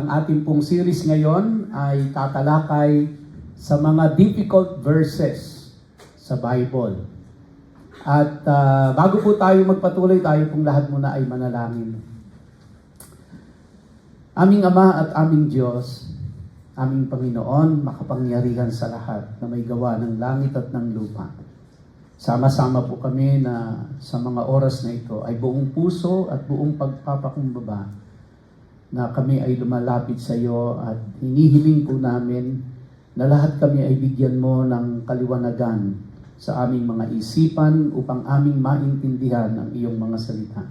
Ang ating pong series ngayon ay tatalakay sa mga difficult verses sa Bible. At bago po tayo magpatuloy, tayo pong lahat muna ay manalangin. Aming Ama at aming Diyos, aming Panginoon, makapangyarihan sa lahat na may gawa ng langit at ng lupa. Sama-sama po kami na sa mga oras na ito ay buong puso at buong pagpapakumbaba na kami ay lumalapit sa iyo at hinihiling po namin na lahat kami ay bigyan mo ng kaliwanagan sa aming mga isipan upang aming maintindihan ang iyong mga salita.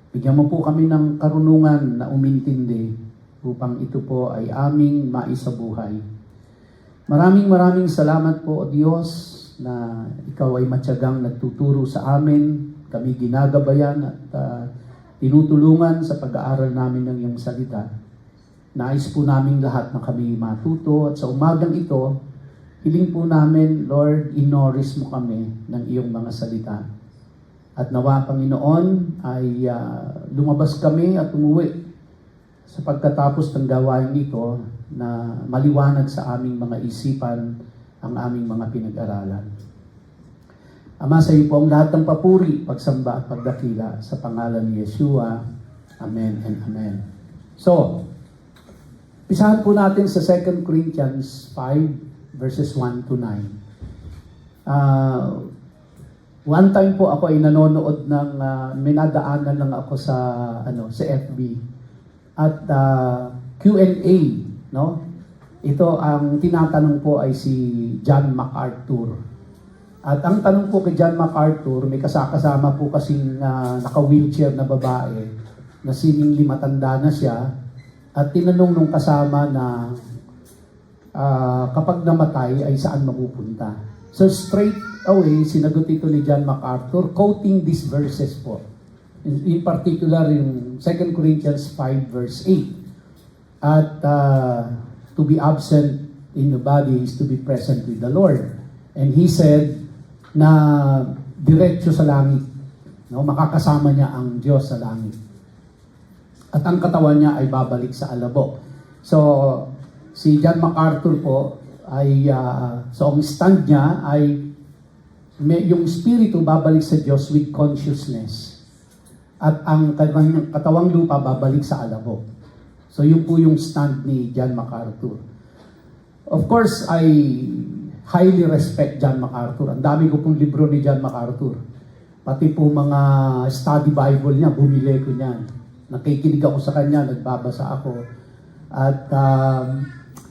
Bigyan mo po kami ng karunungan na umintindi upang ito po ay aming maisabuhay. Maraming salamat po, O Diyos, na ikaw ay matyagang nagtuturo sa amin, kami ginagabayan at tinutulungan sa pag-aaral namin ng iyong salita. Nais po namin lahat na kami matuto at sa umagang ito, hiling po namin, Lord, inoris mo kami ng iyong mga salita. At nawa, Panginoon, ay lumabas kami at umuwi sa pagkatapos ng gawain ito na maliwanag sa aming mga isipan ang aming mga pinag-aralan. Ama, sa iyo po ang lahat ng papuri, pagsamba at pagdakila sa pangalan ni Yeshua. Amen and Amen. So, pisahan po natin sa 2 Corinthians 5 verses 1 to 9. One time po ako ay nanonood ng minadaanan lang ako sa sa FB at Q&A, no? Ito ang tinatanong po ay si John MacArthur. At ang tanong po kay John MacArthur, may kasama po kasing naka-wheelchair na babae na seemingly matanda na siya at tinanong nung kasama na kapag namatay ay saan mapupunta. So straight away, sinagot ito ni John MacArthur, quoting these verses po. In particular, yung 2 Corinthians 5 verse 8. At to be absent in the body is to be present with the Lord. And he said na diretso sa langit, no? Makakasama niya ang Diyos sa langit. At ang katawan niya ay babalik sa alabo. So, si John MacArthur po ay so ang stand niya ay yung spirito babalik sa Diyos with consciousness. At ang katawang lupa babalik sa alabo. So, yun po yung stand ni John MacArthur. Of course, I highly respect John MacArthur. Ang dami ko pong libro ni John MacArthur. Pati po mga study Bible niya, bumili ko niyan. Nakikinig ako sa kanya, nagbabasa ako. At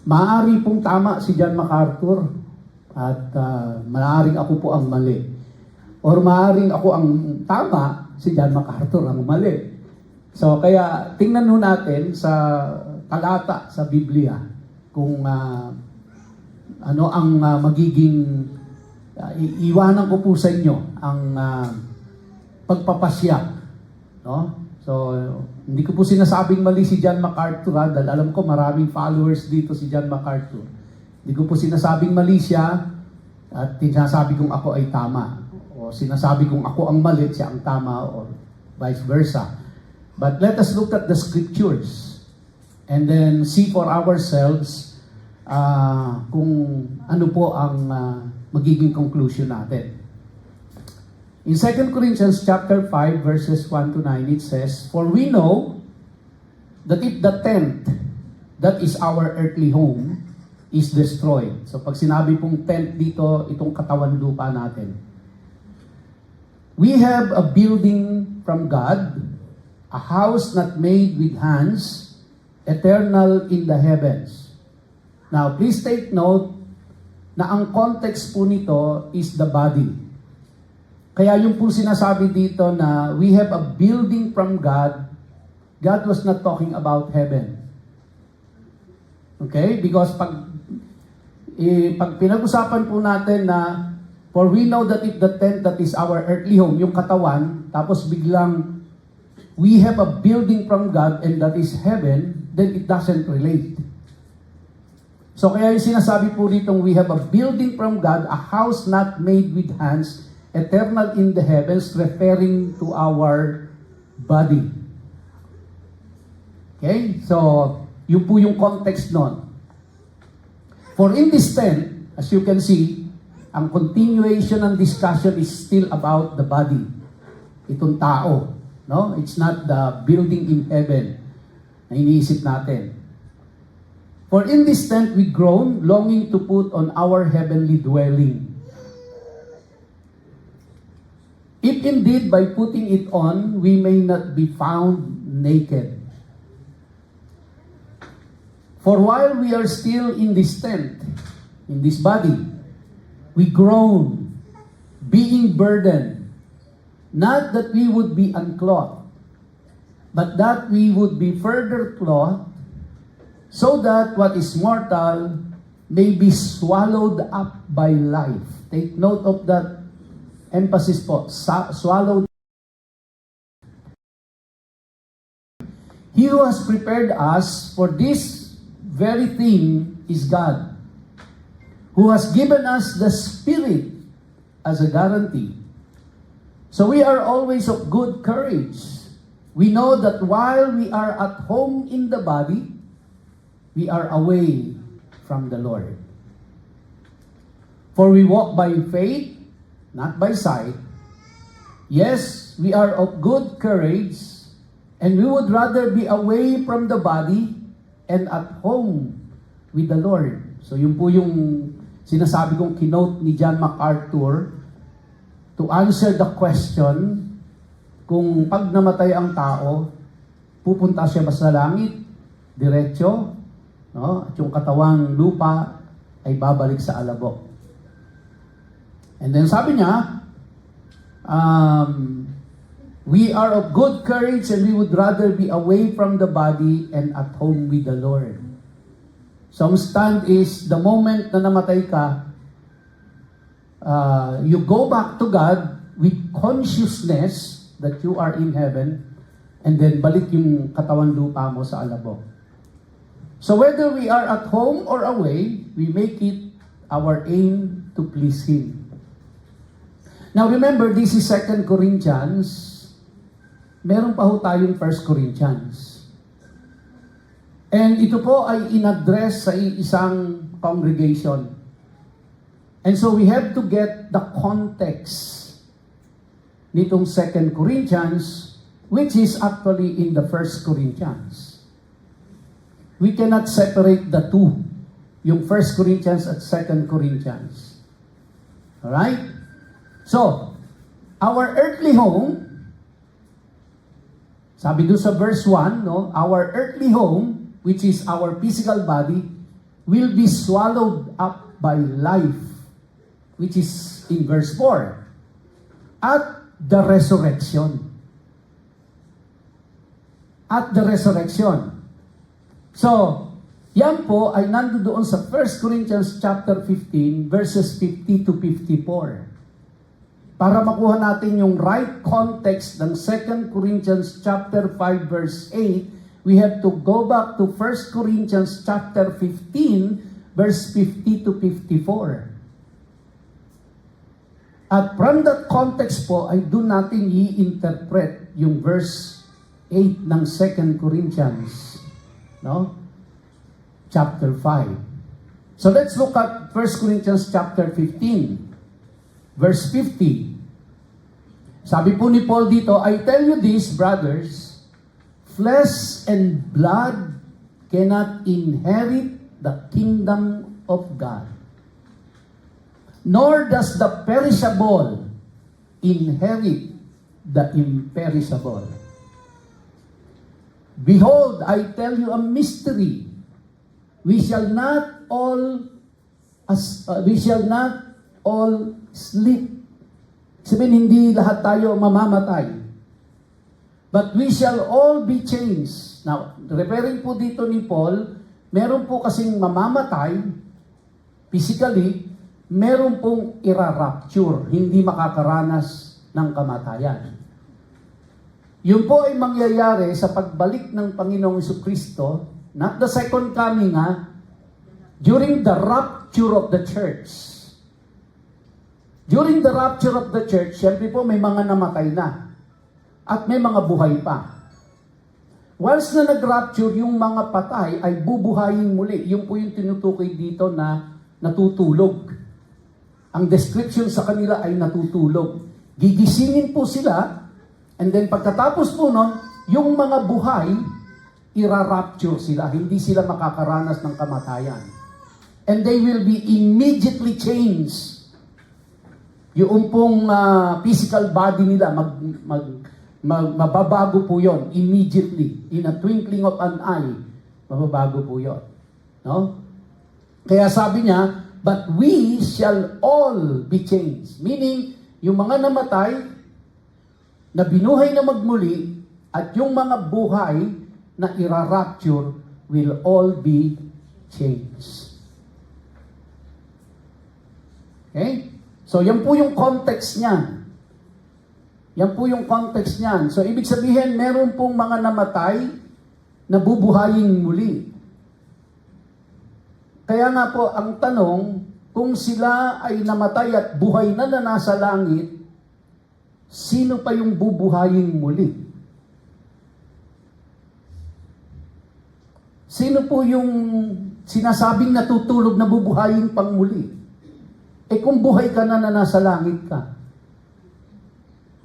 maaari pong tama si John MacArthur at maaaring ako po ang mali. Or maaaring ako ang tama, si John MacArthur ang mali. So kaya tingnan ho natin sa talata sa Biblia kung ano ang magiging iwanan ko po sa inyo ang pagpapasya, no? So hindi ko po sinasabing mali si John MacArthur, dahil alam ko maraming followers dito si John MacArthur. Hindi ko po sinasabing mali siya at sinasabi kong ako ay tama, o sinasabi kong ako ang mali, siya ang tama, or vice versa. But let us look at the scriptures and then see for ourselves kung ano po ang magiging conclusion natin. In 2 Corinthians chapter 5 verses 1 to 9, it says, "For we know that if the tent that is our earthly home is destroyed." So pag sinabi pong tent dito, itong katawan lupa natin. "We have a building from God, a house not made with hands, eternal in the heavens." Now, please take note na ang context po nito is the body. Kaya yung po sinasabi dito na we have a building from God, God was not talking about heaven. Okay? Because pag pinag-usapan po natin na for we know that if the tent that is our earthly home, yung katawan, tapos biglang we have a building from God and that is heaven, then it doesn't relate. So kaya yung sinasabi po ditong we have a building from God, a house not made with hands, eternal in the heavens, referring to our body. Okay? So, Yun po yung context nun. For in this tent, as you can see, ang continuation ng discussion is still about the body. Itong tao. No? It's not the building in heaven na iniisip natin. For in this tent we groan, longing to put on our heavenly dwelling. If indeed by putting it on, we may not be found naked. For while we are still in this tent, in this body, we groan, being burdened, not that we would be unclothed, but that we would be further clothed, so that what is mortal may be swallowed up by life. Take note of that emphasis po, swallowed. He who has prepared us for this very thing is God, who has given us the Spirit as a guarantee. So we are always of good courage. We know that while we are at home in the body, we are away from the Lord. For we walk by faith, not by sight. Yes, we are of good courage, and we would rather be away from the body and at home with the Lord. So yun po yung sinasabi kong kinote ni John MacArthur to answer the question kung pag namatay ang tao, pupunta siya ba sa langit, diretso, no? At yung katawang lupa ay babalik sa alabok. And then sabi niya, we are of good courage and we would rather be away from the body and at home with the Lord. So ang stand is, the moment na namatay ka, you go back to God with consciousness that you are in heaven, and then balik yung katawan lupa mo sa alabok. So whether we are at home or away, we make it our aim to please Him. Now remember, this is 2 Corinthians. Meron pa ho tayong 1 Corinthians. And ito po ay in-address sa isang congregation. And so we have to get the context nitong 2 Corinthians, which is actually in the 1 Corinthians. We cannot separate the two, yung 1 Corinthians at 2 Corinthians. Alright? So, our earthly home, sabi doon sa verse 1, no, our earthly home, which is our physical body, will be swallowed up by life, which is in verse 4, at the resurrection. At the resurrection. So, yan po ay nandoon sa 1 Corinthians chapter 15, verses 50 to 54. Para makuha natin yung right context ng 2 Corinthians chapter 5 verse 8, we have to go back to 1 Corinthians chapter 15 verse 50 to 54. At from that context po ay doon natin i-interpret yung verse 8 ng 2 Corinthians, no? Chapter 5. So let's look at 1 Corinthians chapter 15. Verse 50. Sabi po ni Paul dito, I tell you this, brothers, flesh and blood cannot inherit the kingdom of God, nor does the perishable inherit the imperishable. Behold, I tell you a mystery. We shall not all sleep. Sabihin, hindi lahat tayo mamamatay. But we shall all be changed. Now, referring po dito ni Paul, meron po kasing mamamatay, physically, meron pong ira-rapture, hindi makakaranas ng kamatayan. Yun po ay mangyayari sa pagbalik ng Panginoong Jesucristo, not the second coming, during the rapture of the church. During the rapture of the church, siyempre po may mga namatay na at may mga buhay pa. Once na nag-rapture, yung mga patay ay bubuhayin muli. Yung po yung tinutukoy dito na natutulog. Ang description sa kanila ay natutulog. Gigisingin po sila, and then pagkatapos po nun, yung mga buhay, ira-rapture sila. Hindi sila makakaranas ng kamatayan. And they will be immediately changed. Yung pong physical body nila, mababago po yon immediately. In a twinkling of an eye, mababago po yon. No? Kaya sabi niya, but we shall all be changed. Meaning, yung mga namatay, na binuhay na magmuli, at yung mga buhay na ira-rapture will all be changed. Okay? So, yan po yung context niyan. Yan po yung context niyan. So, ibig sabihin, meron pong mga namatay na bubuhayin muli. Kaya nga po, ang tanong, kung sila ay namatay at buhay na nasa langit, sino pa yung bubuhayin muli? Sino po yung sinasabing natutulog na bubuhayin pang muli? Kung buhay ka na nasa langit ka,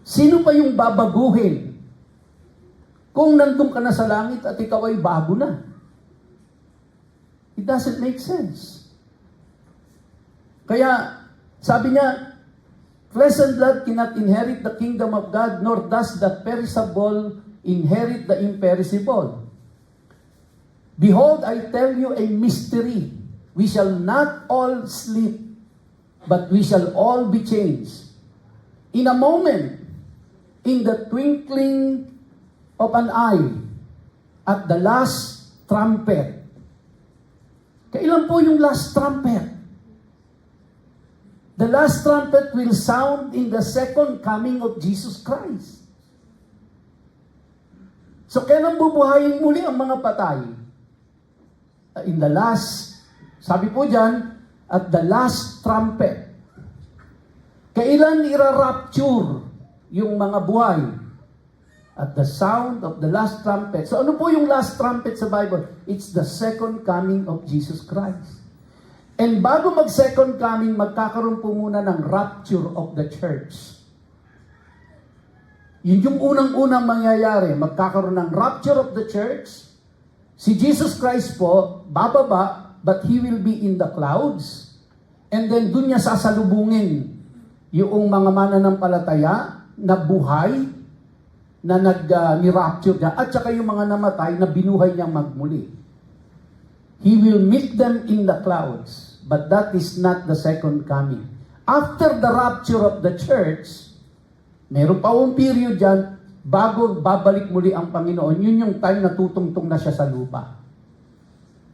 sino pa yung babaguhin? Kung nandun ka na sa langit at ikaw ay bago na. It doesn't make sense. Kaya, sabi niya, flesh and blood cannot inherit the kingdom of God, nor does the perishable inherit the imperishable. Behold, I tell you a mystery. We shall not all sleep, but we shall all be changed. In a moment, in the twinkling of an eye, at the last trumpet. Kailan po yung last trumpet? The last trumpet will sound in the second coming of Jesus Christ. So, kailan bubuhayin muli ang mga patay? In the last, sabi po dyan, at the last trumpet. Kailan ira-rapture yung mga buhay? At the sound of the last trumpet. So ano po yung last trumpet sa Bible? It's the second coming of Jesus Christ. And bago mag-second coming, magkakaroon po muna ng rapture of the church. Yun yung unang-unang mangyayari. Magkakaroon ng rapture of the church. Si Jesus Christ po, bababa, but He will be in the clouds. And then dun niya sasalubungin yung mga mananampalataya na buhay na ni-rapture niya at saka yung mga namatay na binuhay niyang magmuli. He will meet them in the clouds, but that is not the second coming. After the rapture of the church, meron pa un period dyan, bago babalik muli ang Panginoon, yun yung time na tutungtong na siya sa lupa.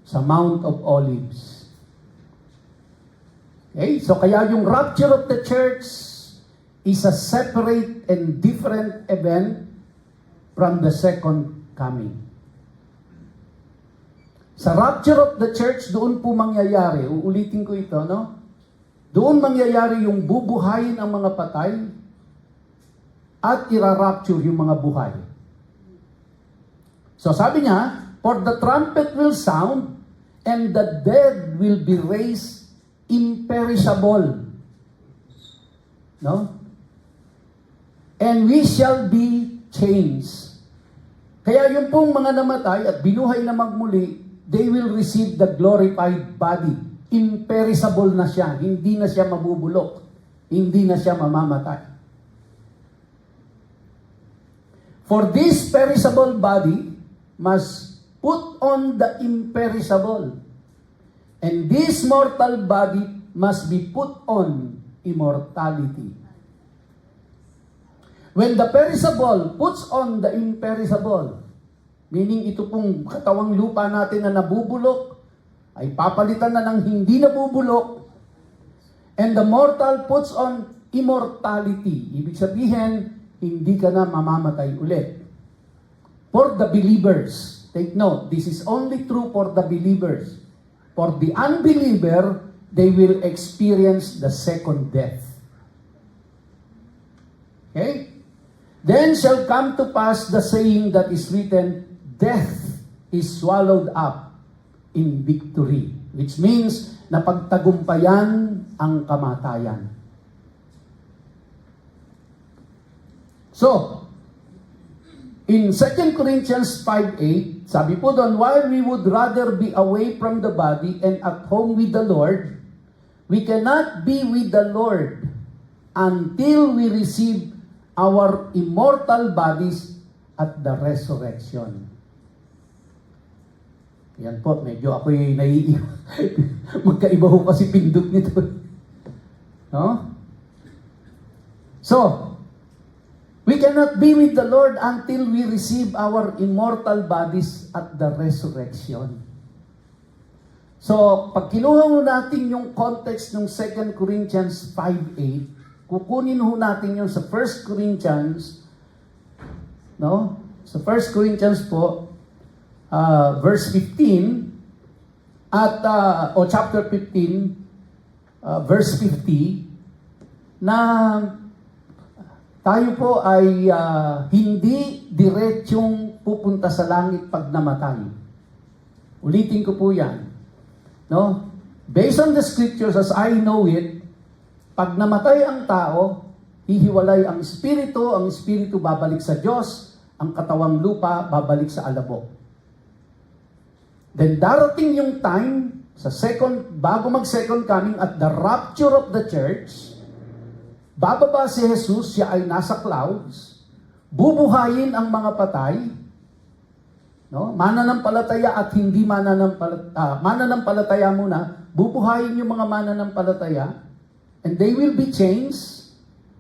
Sa Mount of Olives. Okay? So kaya yung rapture of the church is a separate and different event from the second coming. Sa rapture of the church, doon po mangyayari, uulitin ko ito, no? Doon mangyayari yung bubuhayin ang mga patay at ira-rapture yung mga buhay. So sabi niya, for the trumpet will sound and the dead will be raised imperishable. No? And we shall be changed. Kaya yung pong mga namatay at binuhay na magmuli, they will receive the glorified body. Imperishable na siya. Hindi na siya mabubulok. Hindi na siya mamamatay. For this perishable body must put on the imperishable. And this mortal body must be put on immortality. When the perishable puts on the imperishable, meaning ito pong katawang lupa natin na nabubulok, ay papalitan na ng hindi nabubulok, and the mortal puts on immortality. Ibig sabihin, hindi ka na mamamatay ulit. For the believers, take note, this is only true for the believers. For the unbeliever, they will experience the second death. Okay? Then shall come to pass the saying that is written, death is swallowed up in victory. Which means, napagtagumpayan ang kamatayan. So, in 2 Corinthians 5:8, sabi po doon, while we would rather be away from the body and at home with the Lord, we cannot be with the Lord until we receive our immortal bodies at the resurrection. Yan po, medyo ako'y naiiwan. Magkaiba ho kasi pindot nito. No? So, we cannot be with the Lord until we receive our immortal bodies at the resurrection. So, pag kinuha mo natin yung context ng 2 Corinthians 5:8, kukunin ho natin yung sa 1 Corinthians, no? Sa 1 Corinthians po, verse 15, at, o chapter 15, verse 50, na tayo po ay hindi diretsyong pupunta sa langit pag namatay. Ulitin ko po yan. No? Based on the scriptures as I know it, pag namatay ang tao, hihiwalay ang espiritu babalik sa Diyos, ang katawang lupa babalik sa alabok. Then darating yung time, bago mag-second coming at the rapture of the church, bababa si Jesus, siya ay nasa clouds, bubuhayin ang mga patay, no? Mananampalataya at hindi mananampalataya muna, bubuhayin yung mga mananampalataya, and they will be changed.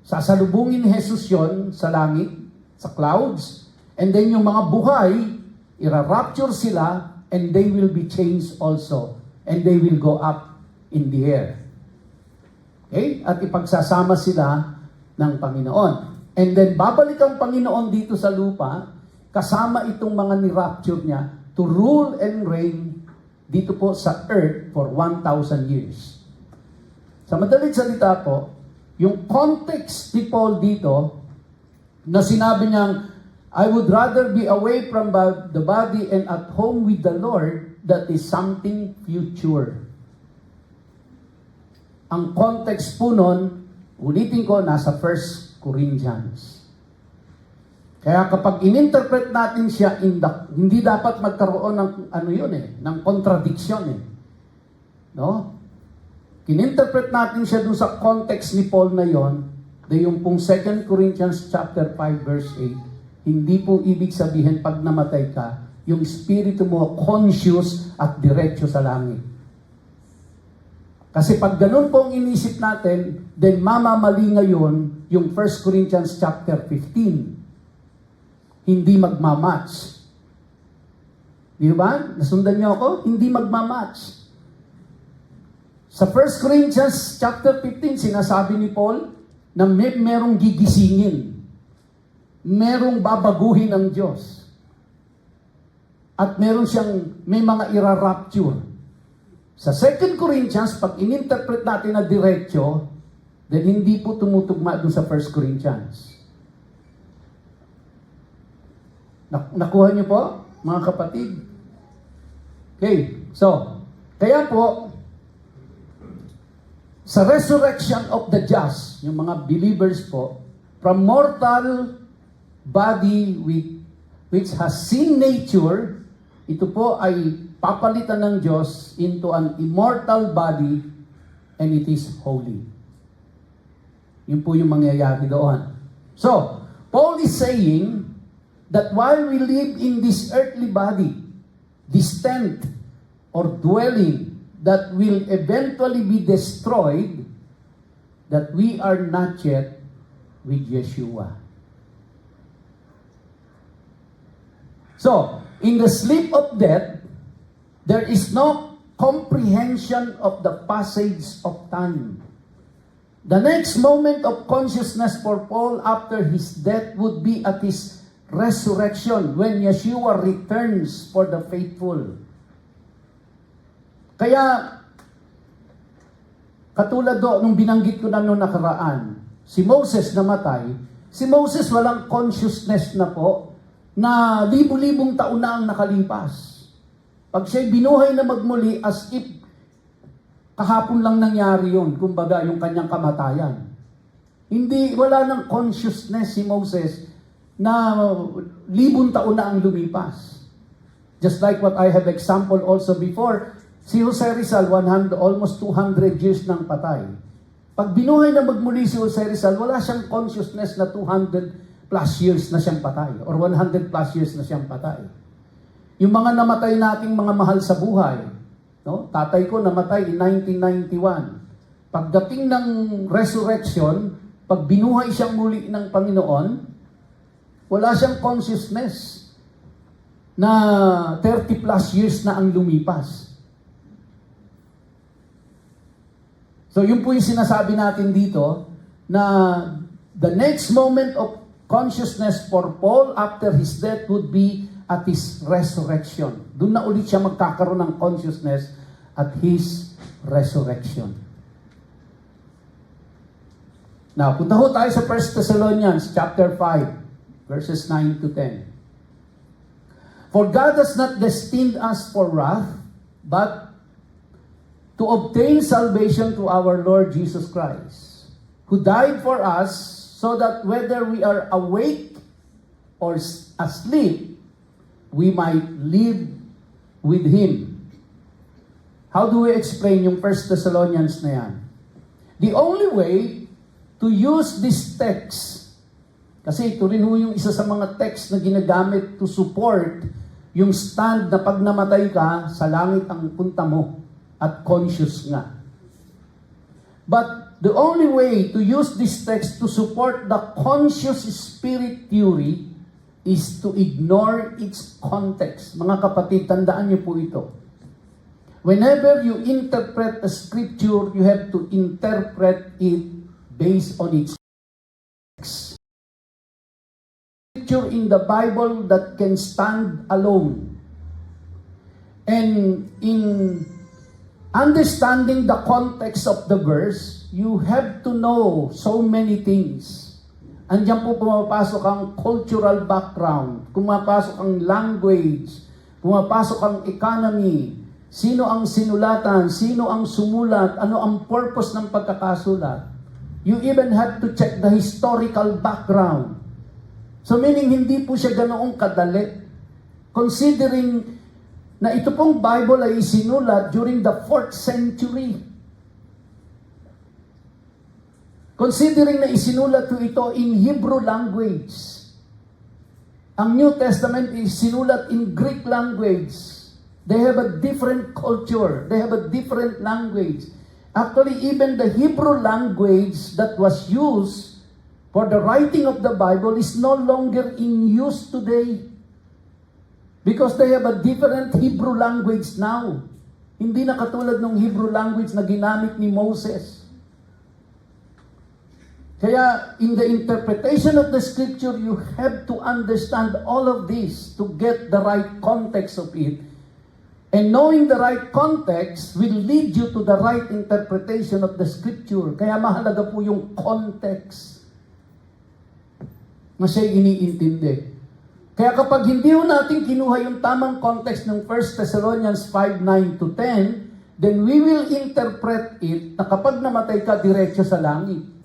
Sasalubungin ni Jesus yon sa langit, sa clouds, and then yung mga buhay, ira-rapture sila, and they will be changed also, and they will go up in the air. Okay? At ipagsasama sila ng Panginoon. And then, babalik ang Panginoon dito sa lupa, kasama itong mga ni-rapture niya, to rule and reign dito po sa earth for 1,000 years. Sa madaling salita po, yung context ni Paul dito, na sinabi niyang, I would rather be away from the body and at home with the Lord, that is something future. Ang context po nun, ulitin ko, nasa 1 Corinthians. Kaya kapag ininterpret natin siya, hindi dapat magkaroon ng ng contradiction No? Kininterpret natin siya dun sa context ni Paul na yon, yung pong 2 Corinthians chapter 5 verse 8, hindi po ibig sabihin pag namatay ka, yung spirito mo conscious at diretso sa langit. Kasi pag ganun po ang inisip natin, then mamamali ngayon yung 1 Corinthians chapter 15. Hindi magmamatch. Di ba? Nasundan niyo ako? Hindi magmamatch. Sa 1 Corinthians chapter 15, sinasabi ni Paul na merong gigisingin. Merong babaguhin ng Diyos. At may mga ira-rapture. Sa 2 Corinthians, pag ininterpret natin na diretso, then hindi po tumutugma doon sa 1 Corinthians. Nakuha niyo po, mga kapatid? Okay, so, kaya po, sa resurrection of the just, yung mga believers po, from mortal body which has sin nature, ito po ay papalitan ng Diyos into an immortal body and it is holy. Yun po yung mangyayari doon. So, Paul is saying that while we live in this earthly body, this tent or dwelling that will eventually be destroyed, that we are not yet with Yeshua. So, in the sleep of death, there is no comprehension of the passage of time. The next moment of consciousness for Paul after his death would be at his resurrection, when Yeshua returns for the faithful. Kaya, katulad nung binanggit ko na nung nakaraan, si Moses namatay, si Moses walang consciousness na po na libu-libong taon na ang nakalipas. Pag siya'y binuhay na magmuli as if kahapon lang nangyari yun, kumbaga yung kanyang kamatayan. Hindi, wala ng consciousness si Moses na libong taon na ang lumipas. Just like what I have example also before, si Jose Rizal, almost 200 years nang patay. Pag binuhay na magmuli si Jose Rizal, wala siyang consciousness na 200 plus years na siyang patay or 100 plus years na siyang patay. Yung mga namatay nating mga mahal sa buhay, no? Tatay ko namatay in 1991. Pagdating ng resurrection, pag binuhay siyang muli ng Panginoon, wala siyang consciousness na 30 plus years na ang lumipas. So yun po yung sinasabi natin dito na the next moment of consciousness for Paul after his death would be at his resurrection. Doon na ulit siya magkakaroon ng consciousness at his resurrection. Now, punta ho tayo sa 1 Thessalonians chapter 5, verses 9 to 10. For God has not destined us for wrath, but to obtain salvation through our Lord Jesus Christ, who died for us, so that whether we are awake or asleep, we might live with Him. How do we explain yung 1 Thessalonians na yan? The only way to use this text, kasi ito rin yung isa sa mga text na ginagamit to support yung stand na pag namatay ka, sa langit ang punta mo at conscious nga. But the only way to use this text to support the conscious spirit theory is to ignore its context. Mga kapatid, tandaan niyo po ito. Whenever you interpret a scripture, you have to interpret it based on its text. Scripture in the Bible that can stand alone. And in understanding the context of the verse, you have to know so many things. Andiyan po pumapasok ang cultural background, pumapasok ang language, pumapasok ang economy, sino ang sinulatan, sino ang sumulat, ano ang purpose ng pagkakasulat. You even have to check the historical background. So meaning hindi po siya ganoong kadali. Considering na ito pong Bible ay isinulat during the 4th century. Considering na isinulat po ito in Hebrew language. Ang New Testament is sinulat in Greek language. They have a different culture. They have a different language. Actually, even the Hebrew language that was used for the writing of the Bible is no longer in use today. Because they have a different Hebrew language now. Hindi na katulad ng Hebrew language na ginamit ni Moses. Kaya, in the interpretation of the scripture, you have to understand all of this to get the right context of it. And knowing the right context will lead you to the right interpretation of the scripture. Kaya mahalaga po yung context na siya'y iniintindi. Kaya kapag hindi ho natin kinuha yung tamang context ng 1 Thessalonians 5:9 to 10, then we will interpret it na kapag namatay ka, diretso sa langit.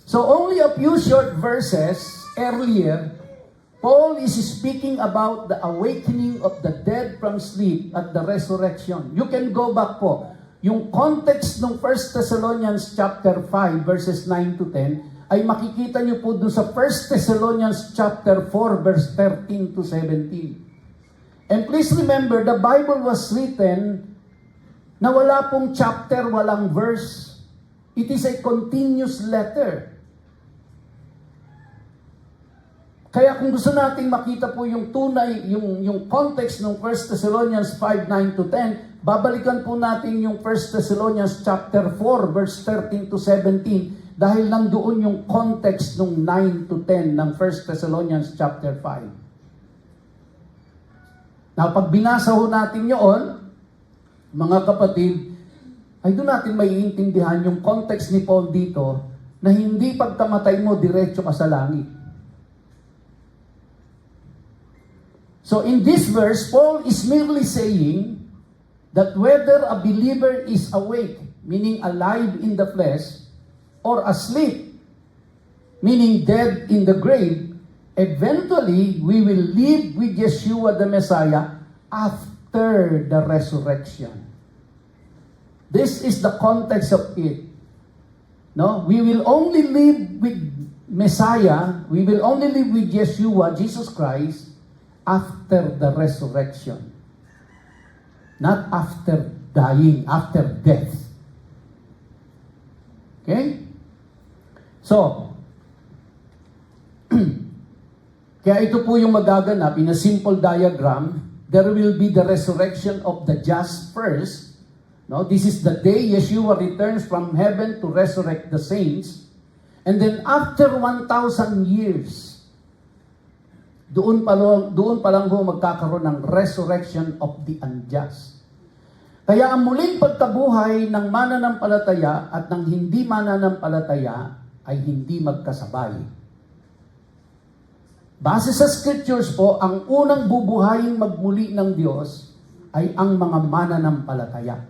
So only a few short verses earlier, Paul is speaking about the awakening of the dead from sleep at the resurrection. You can go back po. Yung context ng 1 Thessalonians chapter 5 verses 9 to 10 ay makikita niyo po doon sa 1 Thessalonians chapter 4 verse 13 to 17. And please remember, the Bible was written na wala pong chapter, walang verse. It is a continuous letter. Kaya kung gusto nating makita po yung tunay, yung context ng 1 Thessalonians 5:9 to 10, babalikan po natin yung 1 Thessalonians chapter 4 verse 13 to 17 dahil nandoon yung context ng 9 to 10 ng 1 Thessalonians chapter 5. Now, pag binasa ho natin yun, mga kapatid, ay doon natin maiintindihan yung context ni Paul dito na hindi pagkamatay mo, diretso ka sa langit. So in this verse, Paul is merely saying that whether a believer is awake, meaning alive in the flesh, or asleep, meaning dead in the grave, eventually we will live with Yeshua the Messiah after the resurrection. This is the context of it. No, we will only live with Messiah, we will only live with Yeshua, Jesus Christ, after the resurrection. Not after dying, after death. Okay? So, kaya ito po yung magaganap in a simple diagram. There will be the resurrection of the just first. No, this is the day Yeshua returns from heaven to resurrect the saints. And then after 1,000 years, doon pa lang ho magkakaroon ng resurrection of the unjust. Kaya ang muling pagkabuhay ng mananampalataya at ng hindi mananampalataya ay hindi magkasabay. Base sa scriptures po, ang unang bubuhayin magmuli ng Diyos ay ang mga mananampalataya.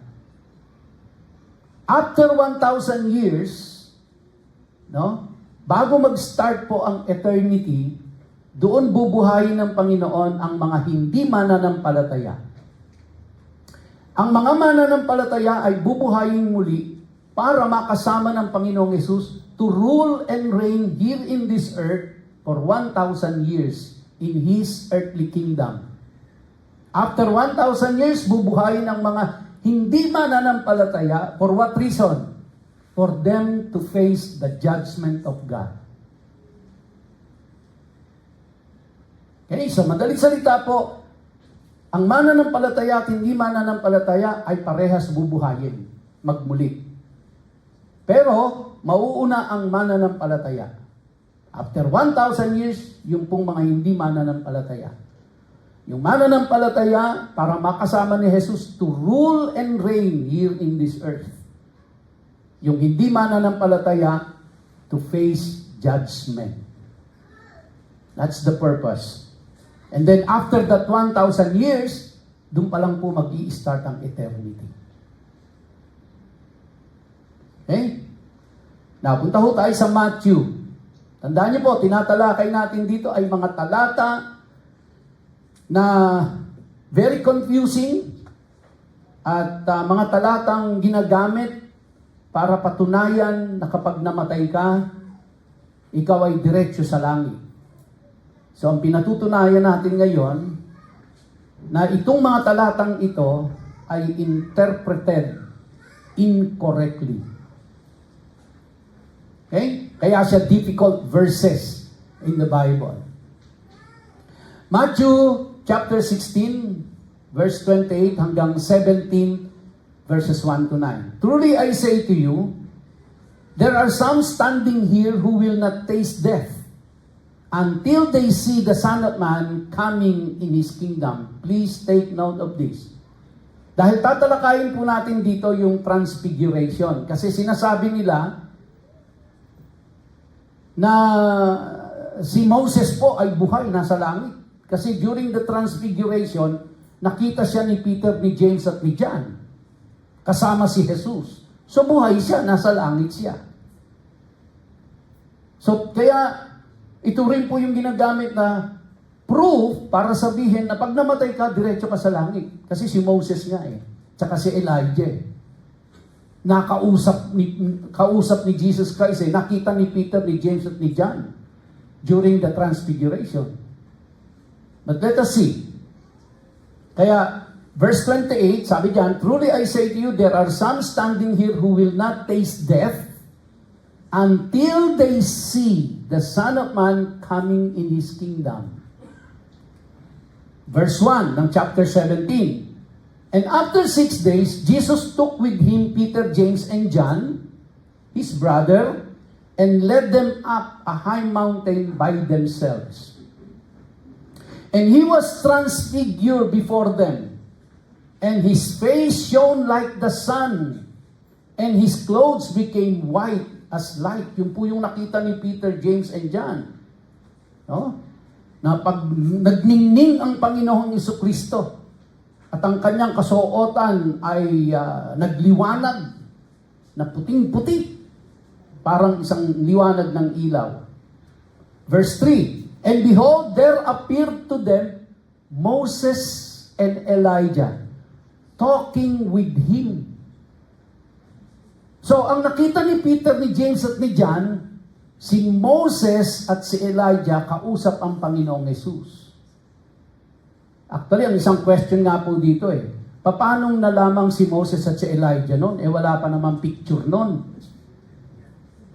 After 1,000 years, no, bago mag-start po ang eternity, doon bubuhayin ng Panginoon ang mga hindi mananampalataya. Ang mga mananampalataya ay bubuhayin muli para makasama ng Panginoong Yesus to rule and reign here in this earth for 1,000 years in His earthly kingdom. After 1,000 years, bubuhayin ang mga hindi mananampalataya. For what reason? For them to face the judgment of God. Okay, so madaling salita po, ang mananampalataya at hindi mananampalataya ay parehas bubuhayin, magmuli. Pero, mauuna ang mananampalataya. After 1,000 years, yung pong mga hindi mananampalataya. Yung mananampalataya para makasama ni Jesus to rule and reign here in this earth. Yung hindi mananampalataya to face judgment. That's the purpose. And then after that 1,000 years, doon pa lang po mag-i-start ang eternity. Okay? Now, punta ho tayo sa Matthew. Tandaan niyo po, tinatalakay natin dito ay mga talata na very confusing at mga talatang ginagamit para patunayan na kapag namatay ka, ikaw ay diretso sa langit. So ang pinatutunayan natin ngayon na itong mga talatang ito ay interpreted incorrectly. Okay? Kaya siya difficult verses in the Bible. Matthew chapter 16, verse 28 hanggang 17, verses 1 to 9. Truly I say to you, there are some standing here who will not taste death until they see the Son of Man coming in His kingdom. Please take note of this. Dahil tatalakayin po natin dito yung transfiguration. Kasi sinasabi nila na si Moses po ay buhay, nasa langit. Kasi during the transfiguration, nakita siya ni Peter, ni James at ni John. Kasama si Jesus. So buhay siya, nasa langit siya. So kaya ito rin po yung ginagamit na proof para sabihin na pag namatay ka, diretso ka sa langit. Kasi si Moses nga tsaka si Elijah. Kausap ni Jesus Christ nakita ni Peter, ni James at ni John during the transfiguration. But let us see. Kaya, verse 28, sabi diyan, truly I say to you, there are some standing here who will not taste death until they see the Son of Man coming in His kingdom. Verse 1 ng chapter 17. And after 6 days, Jesus took with Him Peter, James, and John, his brother, and led them up a high mountain by themselves. And He was transfigured before them, and His face shone like the sun, and His clothes became white as light. Yun po yung nakita ni Peter, James, and John. No? na pag nagningning ang Panginoong Jesucristo at ang kanyang kasuotan ay nagliwanag na puting-puti, parang isang liwanag ng ilaw. Verse 3, "And behold, there appeared to them Moses and Elijah, talking with him." So, ang nakita ni Peter, ni James at ni John, si Moses at si Elijah kausap ang Panginoong Yesus. Actually, ang isang question nga po dito paano nalamang si Moses at si Elijah noon? Wala pa naman picture noon.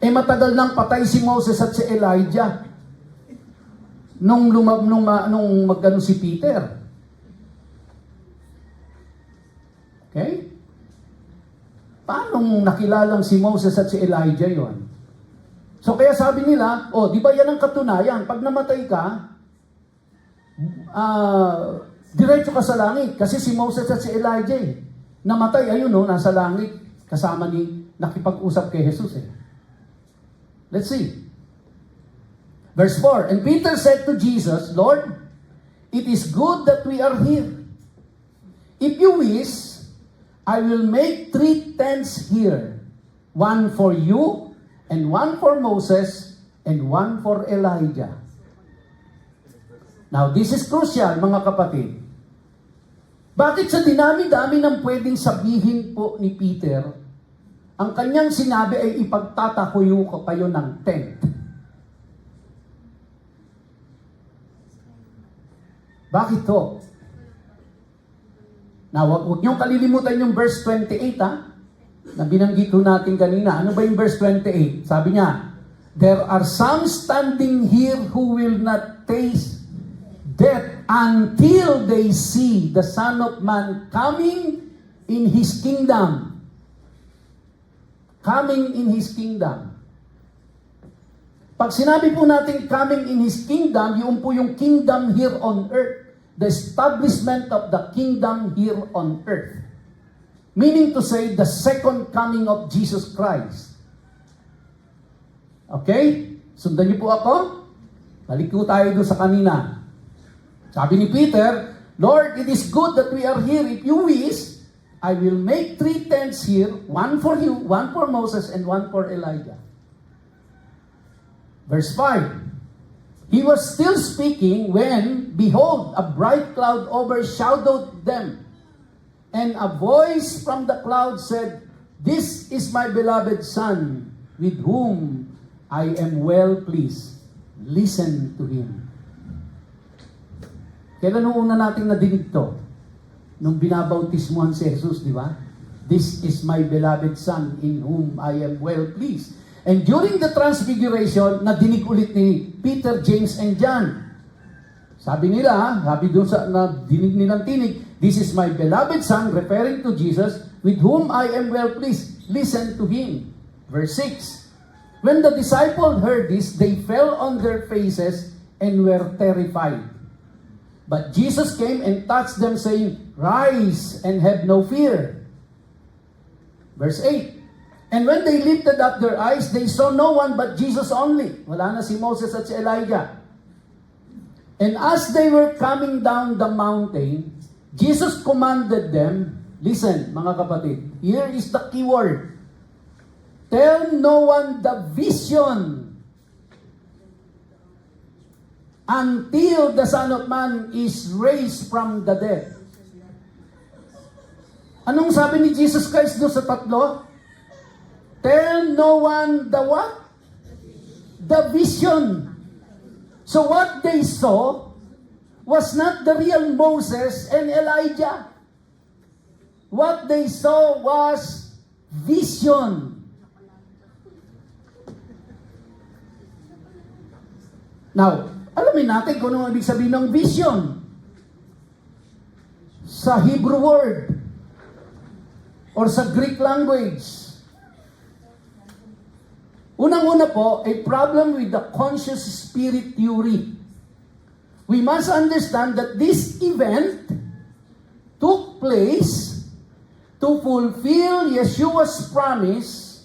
Matagal nang patay si Moses at si Elijah nung magano si Peter. Okay? Paano nakilalang si Moses at si Elijah yon? So kaya sabi nila, di ba yan ang katunayan? Pag namatay ka, diretso ka sa langit. Kasi si Moses at si Elijah namatay, nasa langit. Kasama nakipag-usap kay Jesus Let's see. Verse 4, "And Peter said to Jesus, Lord, it is good that we are here. If you wish, I will make 3 tents here, one for you, and one for Moses, and one for Elijah." Now, this is crucial, mga kapatid. Bakit sa dinami-dami ng pwedeng sabihin po ni Peter, ang kanyang sinabi ay ipagtatakuyo ko kayo ng tent? Bakit to? Now, huwag niyong kalilimutan yung verse 28, na binanggit natin kanina. Ano ba yung verse 28? Sabi niya, "There are some standing here who will not taste death until they see the Son of Man coming in His kingdom." Coming in His kingdom. Pag sinabi po natin coming in His kingdom, yun po yung kingdom here on earth. The establishment of the kingdom here on earth. Meaning to say, the second coming of Jesus Christ. Okay? Sundan niyo po ako? Balik po tayo doon sa kanina. Sabi ni Peter, "Lord, it is good that we are here. If you wish, I will make 3 tents here, one for you, one for Moses, and one for Elijah." Verse 5, "He was still speaking when, behold, a bright cloud overshadowed them. And a voice from the cloud said, This is my beloved Son, with whom I am well pleased. Listen to Him." Kailan nung una nating nadinig to? Nung binabautismuhan si Jesus, di ba? "This is my beloved Son, in whom I am well pleased." And during the transfiguration, nadinig ulit ni Peter, James, and John. Sabi nila, sabi doon sa nadinig nilang tinig, "This is my beloved Son," referring to Jesus, "with whom I am well pleased. Listen to Him." Verse 6, "When the disciples heard this, they fell on their faces and were terrified. But Jesus came and touched them, saying, Rise and have no fear." Verse 8, "And when they lifted up their eyes, they saw no one but Jesus only." Wala na si Moses at si Elijah. "And as they were coming down the mountain, Jesus commanded them," listen mga kapatid, here is the key word, "Tell no one the vision until the Son of Man is raised from the dead." Anong sabi ni Jesus Christ doon sa tatlo? Tell no one the what? The vision. So what they saw was not the real Moses and Elijah. What they saw was vision. Now, alamin natin kung ano ibig sabihin ng vision. Sa Hebrew word or sa Greek language. Unang-una po, a problem with the conscious spirit theory. We must understand that this event took place to fulfill Yeshua's promise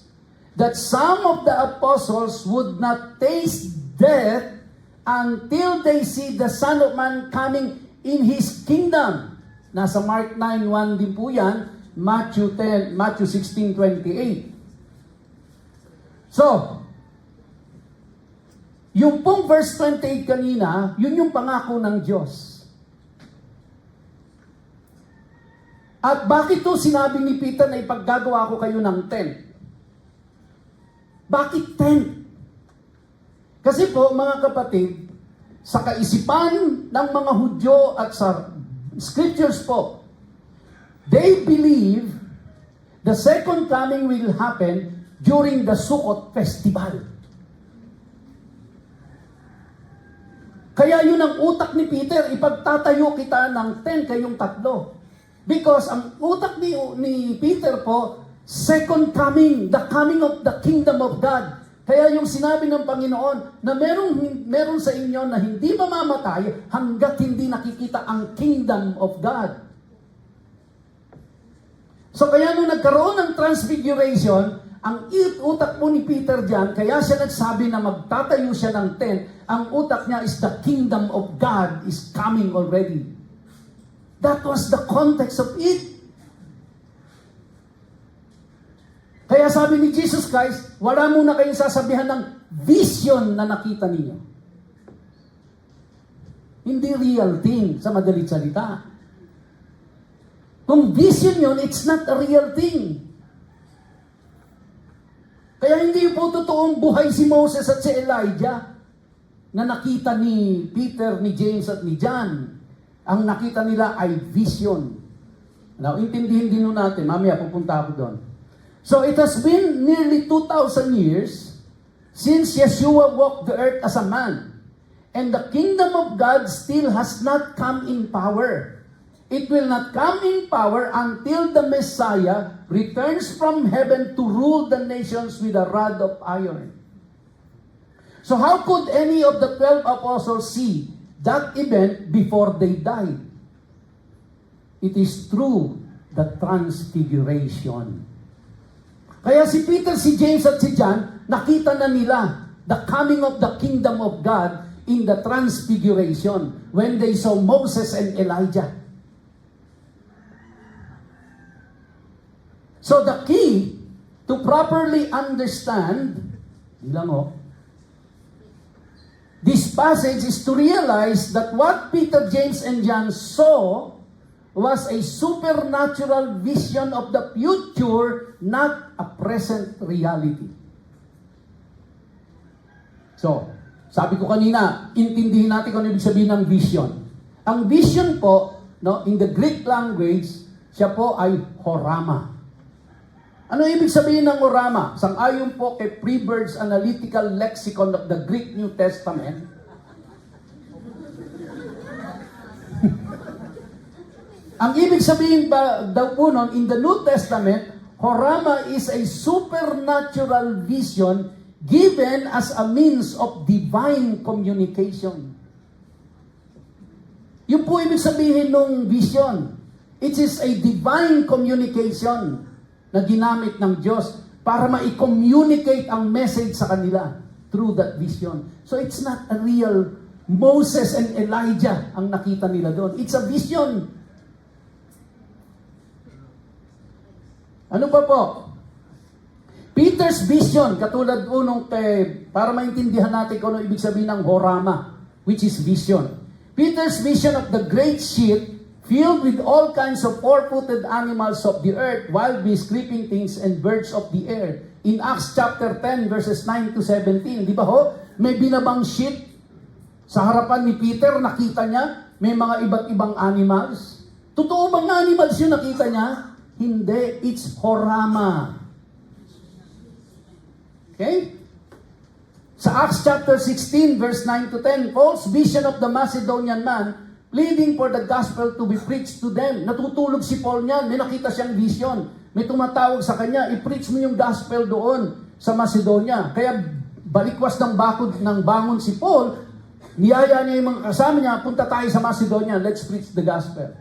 that some of the apostles would not taste death until they see the Son of Man coming in His kingdom. Nasa Mark 9:1 din po yan, Matthew 16:28. So, yung pong verse 28 kanina, yun yung pangako ng Diyos. At bakit to sinabi ni Peter na ipaggagawa ko kayo ng tent? Bakit tent? Kasi po, mga kapatid, sa kaisipan ng mga Hudyo at sa scriptures po, they believe the second coming will happen during the Sukkot festival. Kaya yun ang utak ni Peter, ipagtatayo kita ng tent kayong tatlo. Because ang utak ni Peter po, second coming, the coming of the kingdom of God. Kaya yung sinabi ng Panginoon na meron sa inyo na hindi mamamatay hanggat hindi nakikita ang kingdom of God. So kaya nung nagkaroon ng transfiguration, ang utak po ni Peter dyan, kaya siya nagsabi na magtatayo siya ng tent, ang utak niya is the kingdom of God is coming already. That was the context of it. Kaya sabi ni Jesus Christ, wala muna kayong sasabihan ng vision na nakita ninyo. Hindi real thing, sa madalit salita. Kung vision yun, it's not a real thing. Kaya hindi po totoong buhay si Moses at si Elijah na nakita ni Peter, ni James at ni John. Ang nakita nila ay vision. Now, intindihin din natin. Mamaya pupunta ako doon. So, it has been nearly 2,000 years since Yeshua walked the earth as a man. And the kingdom of God still has not come in power. It will not come in power until the Messiah returns from heaven to rule the nations with a rod of iron. So how could any of the 12 apostles see that event before they died? It is through the transfiguration. Kaya si Peter, si James at si John, nakita na nila the coming of the kingdom of God in the transfiguration when they saw Moses and Elijah. So the key to properly understand, this passage is to realize that what Peter, James, and John saw was a supernatural vision of the future, not a present reality. So, sabi ko kanina, intindihin natin kung ano ibig sabihin ng vision. Ang vision po, in the Greek language, siya po ay horama. Ano ibig sabihin ng orama? Sang-ayon po kay Freebird's Analytical Lexicon of the Greek New Testament, ang ibig sabihin ba daw po nun, in the New Testament, horama is a supernatural vision given as a means of divine communication. Yun po ibig sabihin ng vision. It is a divine communication na ginamit ng Diyos para ma-communicate ang message sa kanila through that vision. So it's not a real Moses and Elijah ang nakita nila doon. It's a vision. Ano pa po? Peter's vision, katulad po nung para maintindihan natin kung ano ibig sabihin ng horama, which is vision. Peter's vision of the great ship filled with all kinds of four-footed animals of the earth, wild beasts, creeping things, and birds of the air. In Acts chapter 10, verses 9 to 17, di ba ho? May binabang ship sa harapan ni Peter, nakita niya, may mga iba't ibang animals. Totoo bang animals yun nakita niya? Hindi, it's horama. Okay? Sa Acts chapter 16, verse 9 to 10, Paul's vision of the Macedonian man, pleading for the gospel to be preached to them. Natutulog si Paul niyan, may nakita siyang vision. May tumatawag sa kanya, i-preach mo yung gospel doon sa Macedonia. Kaya balikwas ng bakod ng bangon si Paul, niyaya niya yung mga kasama niya, punta tayo sa Macedonia, let's preach the gospel.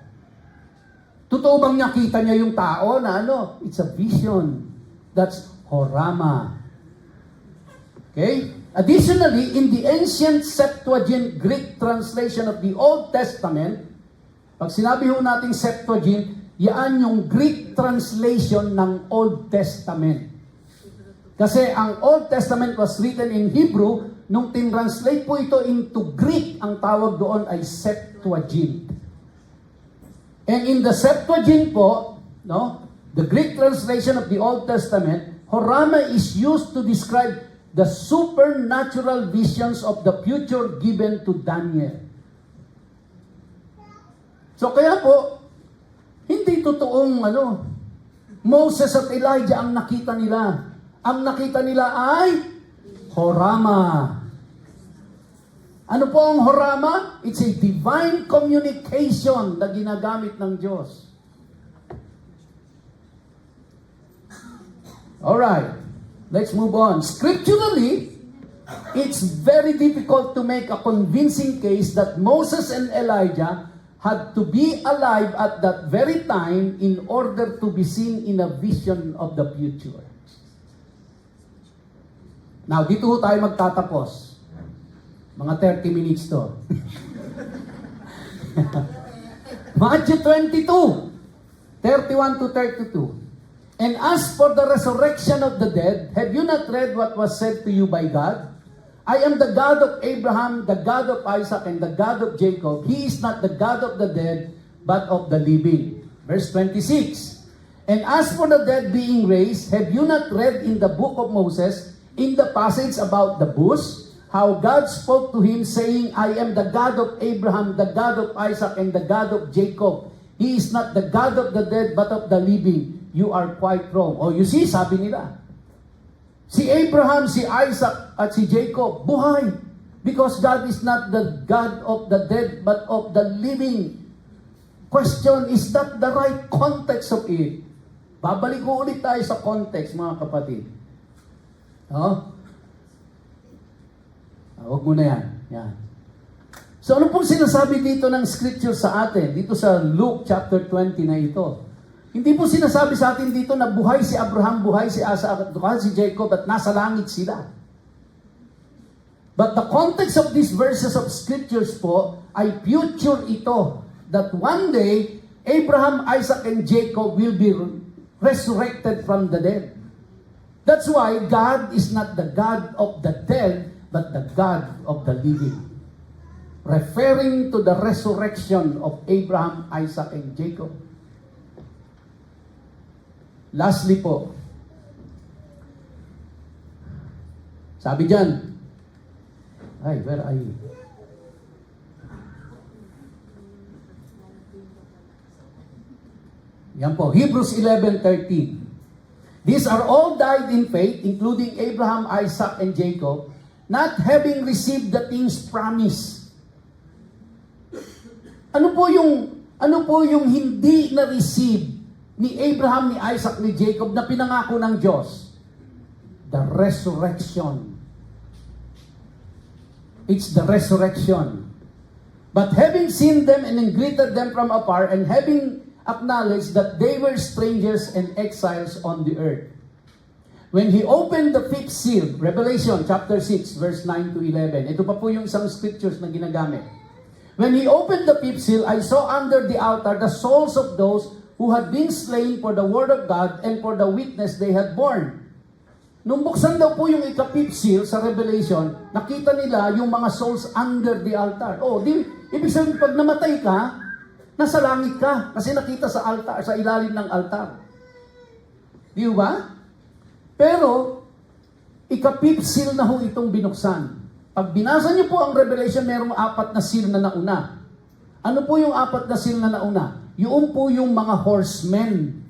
Totoo bang nakita niya yung tao na It's a vision. That's horama. Okay? Additionally, in the ancient Septuagint Greek translation of the Old Testament, pag sinabi ho natin Septuagint, yan yung Greek translation ng Old Testament. Kasi ang Old Testament was written in Hebrew, nung tin-translate po ito into Greek, ang tawag doon ay Septuagint. And in the Septuagint po, no, the Greek translation of the Old Testament, horama is used to describe the supernatural visions of the future given to Daniel. So kaya po, hindi totoong Moses at Elijah ang nakita nila. Ang nakita nila ay horama. Ano po ang horama? It's a divine communication na ginagamit ng Diyos. Alright, let's move on. Scripturally, it's very difficult to make a convincing case that Moses and Elijah had to be alive at that very time in order to be seen in a vision of the future. Now, dito tayo magtatapos. Mga 30 minutes to. Matthew 22, 31 to 32. And as for the resurrection of the dead, have you not read what was said to you by God? I am the God of Abraham, the God of Isaac, and the God of Jacob. He is not the God of the dead, but of the living. Verse 26. And as for the dead being raised, have you not read in the book of Moses, in the passage about the bush, how God spoke to him, saying, I am the God of Abraham, the God of Isaac, and the God of Jacob. He is not the God of the dead, but of the living. You are quite wrong. Oh, you see, sabi nila, si Abraham, si Isaac, at si Jacob, buhay. Because God is not the God of the dead, but of the living. Question, is that the right context of it? Babalik ko ulit tayo sa context, mga kapatid. Oh? Huwag mo na yan. Yan. So ano pong sinasabi dito ng scripture sa atin? Dito sa Luke chapter 20 na ito. Hindi po sinasabi sa atin dito na buhay si Abraham, buhay si Isaac, buhay si Jacob at nasa langit sila. But the context of these verses of scriptures po ay future ito. That one day, Abraham, Isaac, and Jacob will be resurrected from the dead. That's why God is not the God of the dead, but the God of the living. Referring to the resurrection of Abraham, Isaac, and Jacob. Lastly po, sabi dyan, where are you? Yan po, Hebrews 11:13. These are all died in faith, including Abraham, Isaac, and Jacob, not having received the things promised. Ano po yung hindi na-receive ni Abraham, ni Isaac, ni Jacob na pinangako ng Diyos? The resurrection. It's the resurrection. But having seen them and greeted them from afar, and having acknowledged that they were strangers and exiles on the earth. When he opened the fifth seal, Revelation chapter 6, verse 9 to 11. Ito pa po yung isang scriptures na ginagamit. When he opened the fifth seal, I saw under the altar the souls of those who had been slain for the word of God and for the witness they had borne. Nung buksan daw po yung ika-fifth seal sa Revelation, nakita nila yung mga souls under the altar. Oh, ibig sabihin, pag namatay ka, nasa langit ka kasi nakita sa altar, sa ilalim ng altar. Di ba? Pero, ika-fifth seal na ho itong binuksan. Pag binasa niyo po ang Revelation, merong 4 na seal na nauna. Ano po yung 4 na seal na nauna? Yung po yung mga horsemen.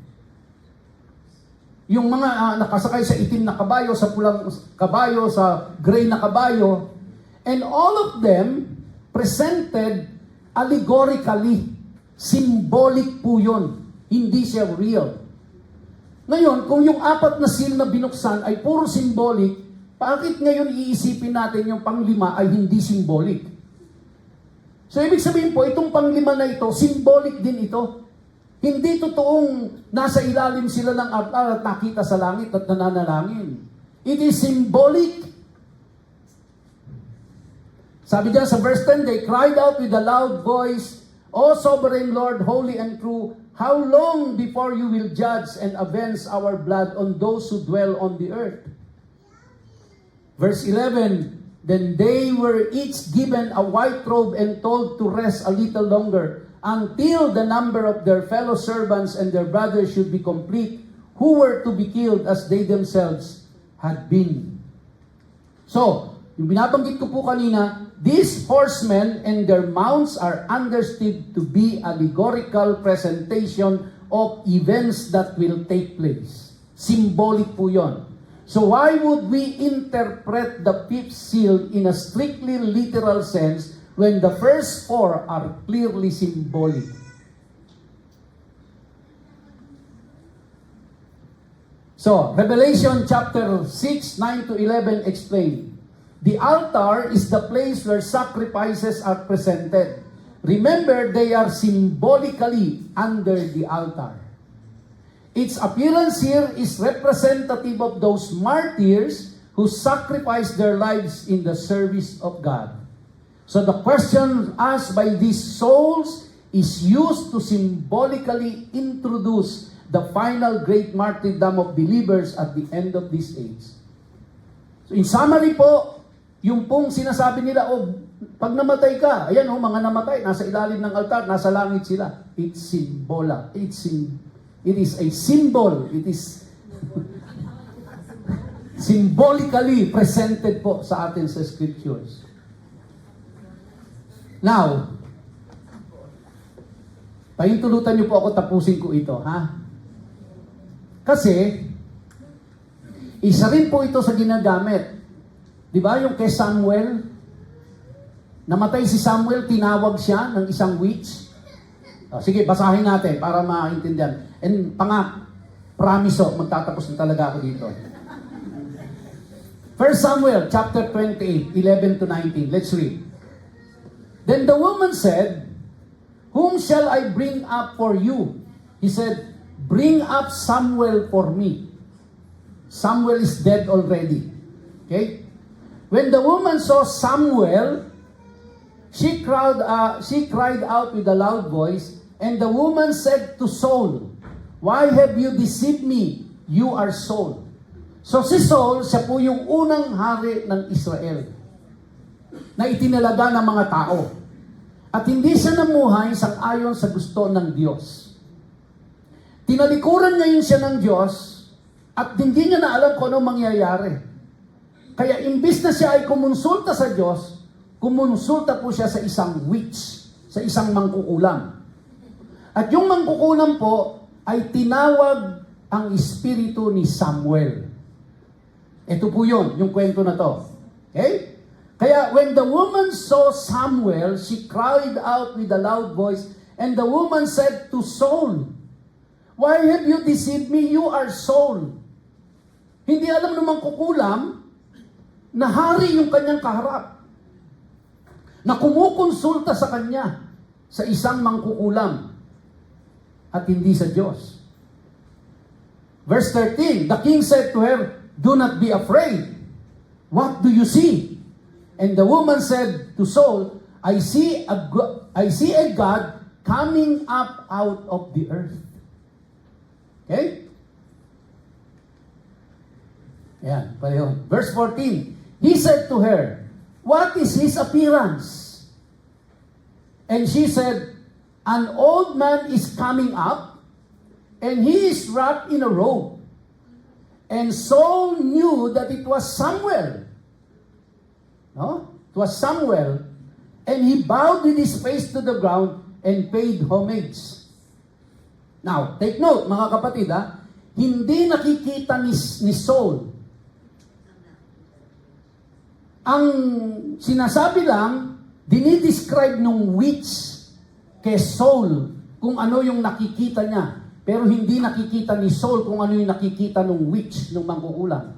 Yung mga nakasakay sa itim na kabayo, sa pulang kabayo, sa gray na kabayo. And all of them presented allegorically. Symbolic po yun. Hindi siya real. Ngayon, kung yung 4 na seal na binuksan ay puro symbolic, bakit ngayon iisipin natin yung panglima ay hindi symbolic? So, ibig sabihin po, itong panglima na ito, symbolic din ito. Hindi totoong nasa ilalim sila ng altar at nakita sa langit at nananalangin. It is symbolic. Sabi diyan sa verse 10, they cried out with a loud voice, O sovereign Lord, holy and true, how long before you will judge and avenge our blood on those who dwell on the earth? Verse 11, then they were each given a white robe and told to rest a little longer until the number of their fellow servants and their brothers should be complete, who were to be killed as they themselves had been. So, yung binabanggit ko po kanina, these horsemen and their mounts are understood to be allegorical presentation of events that will take place. Symbolic po yon. So why would we interpret the fifth seal in a strictly literal sense when the first four are clearly symbolic? So, Revelation chapter 6, 9 to 11 explain. The altar is the place where sacrifices are presented. Remember, they are symbolically under the altar. Its appearance here is representative of those martyrs who sacrificed their lives in the service of God. So the question asked by these souls is used to symbolically introduce the final great martyrdom of believers at the end of this age. So in summary po, yung pong sinasabi nila, pag namatay ka, ayan mga namatay, nasa ilalim ng altar, nasa langit sila. It's symbolic. It is a symbol. It is symbolically presented po sa atin sa scriptures. Now, pahintulutan niyo po ako, tapusin ko ito, ha? Kasi, isa rin po ito sa ginagamit. Di ba yung kay Samuel? Namatay si Samuel, tinawag siya ng isang witch. Sige, basahin natin para maintindihan. And promise magtatapos na talaga ako dito. 1 Samuel chapter 28, 11 to 19. Let's read. Then the woman said, Whom shall I bring up for you? He said, Bring up Samuel for me. Samuel is dead already. Okay? When the woman saw Samuel, she cried out with a loud voice, and the woman said to Saul, Why have you deceived me? You are Saul. So si Saul, siya po yung unang hari ng Israel na itinalaga ng mga tao. At hindi siya namuhay sang-ayon sa gusto ng Diyos. Tinalikuran ngayon siya ng Diyos at hindi niya na alam kung anong mangyayari. Kaya imbis na siya ay kumonsulta sa Diyos, kumonsulta po siya sa isang witch, sa isang mangkukulam. At yung mangkukulam po ay tinawag ang espiritu ni Samuel. Ito po yun, yung kwento na to. Okay? Kaya when the woman saw Samuel, she cried out with a loud voice, and the woman said to Saul, Why have you deceived me? You are Saul. Hindi alam ng mangkukulam na hari yung kanyang kaharap, na kumukonsulta sa kanya sa isang mangkukulam at hindi sa Diyos. Verse 13, the king said to her, Do not be afraid. What do you see? And the woman said to Saul, I see a God coming up out of the earth. Okay? Ayan, pareho. Verse 14, he said to her, What is his appearance? And she said, An old man is coming up, and he is wrapped in a robe. And Saul knew that it was Samuel. No? It was Samuel. And he bowed with his face to the ground and paid homage. Now, take note, mga kapatid, hindi nakikita ni Saul. Ang sinasabi lang, dinidescribe nung witch kay Saul kung ano yung nakikita niya. Pero hindi nakikita ni Saul kung ano yung nakikita nung witch, nung mangkukulam.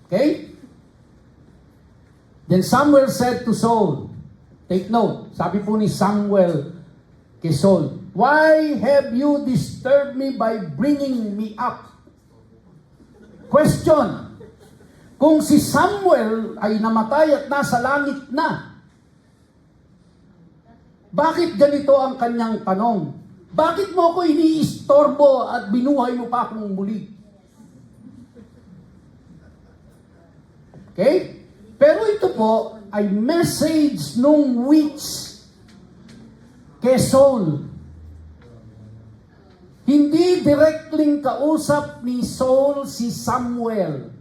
Okay? Then Samuel said to Saul, take note, sabi po ni Samuel kay Saul, Why have you disturbed me by bringing me up? Question, Kung si Samuel ay namatay at nasa langit na, bakit ganito ang kanyang tanong? Bakit mo ako iniistorbo at binuhay mo pa akong muli? Okay? Pero ito po ay message nung witch kay Saul. Hindi directly kausap ni Saul si Samuel.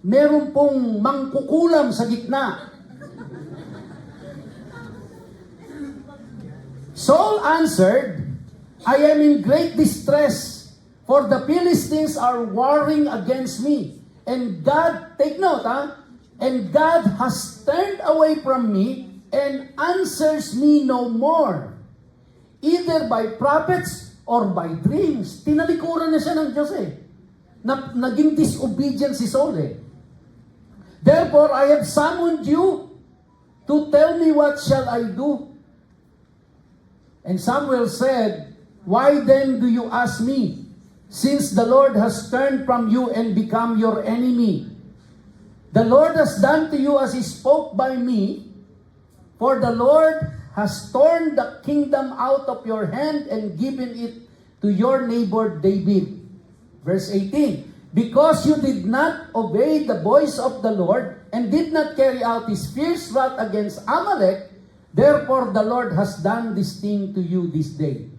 Meron pong mangkukulam sa gitna. Saul answered, I am in great distress, for the Philistines are warring against me. And God, take note, and God has turned away from me and answers me no more, either by prophets or by dreams. Tinalikuran na siya ng Diyos naging disobedient si Saul Therefore, I have summoned you to tell me what shall I do. And Samuel said, Why then do you ask me, since the Lord has turned from you and become your enemy? The Lord has done to you as he spoke by me, for the Lord has torn the kingdom out of your hand and given it to your neighbor David. Verse 18, Because you did not obey the voice of the Lord and did not carry out his fierce wrath against Amalek, therefore the Lord has done this thing to you this day.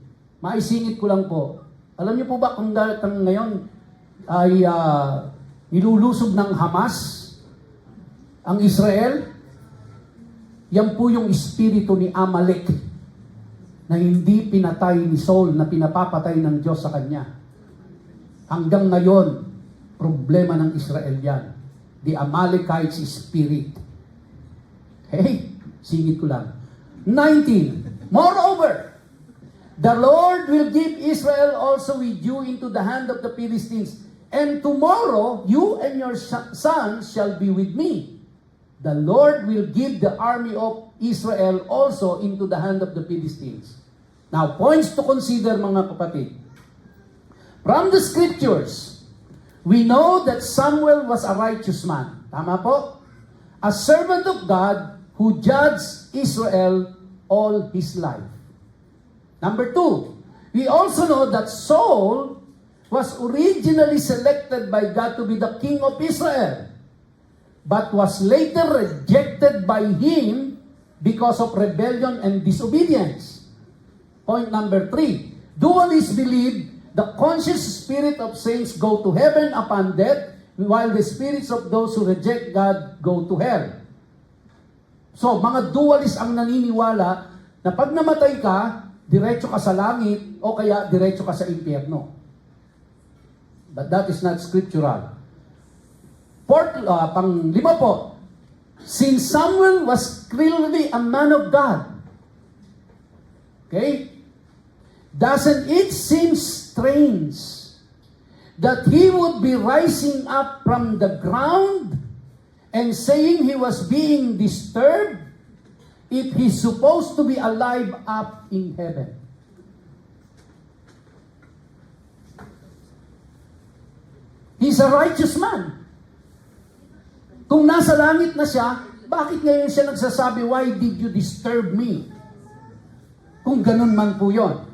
Maisingit ko lang po. Alam niyo po ba kung ngayon ay nilulusog ng Hamas ang Israel? Yan po yung espiritu ni Amalek na hindi pinatay ni Saul, na pinapapatay ng Diyos sa kanya. Hanggang ngayon, problema ng Israel yan. The Amalekite spirit. Hey, singit ko lang. 19. Moreover, the Lord will give Israel also with you into the hand of the Philistines, and tomorrow you and your sons shall be with me. The Lord will give the army of Israel also into the hand of the Philistines. Now, points to consider, mga kapatid. From the scriptures, we know that Samuel was a righteous man. Tama po? A servant of God who judged Israel all his life. Number 2, we also know that Saul was originally selected by God to be the king of Israel, but was later rejected by him because of rebellion and disobedience. Point number 3, dualists believe the conscious spirit of saints go to heaven upon death, while the spirits of those who reject God go to hell. So, mga dualists ang naniniwala na pag namatay ka, diretso ka sa langit o kaya diretso ka sa impyerno. But that is not scriptural. Pang-5 po, since Samuel was clearly a man of God, okay, doesn't it seem strange that he would be rising up from the ground and saying he was being disturbed if he's supposed to be alive up in heaven? He's a righteous man. Kung nasa langit na siya, bakit ngayon siya nagsasabi, why did you disturb me? Kung ganun man po yun.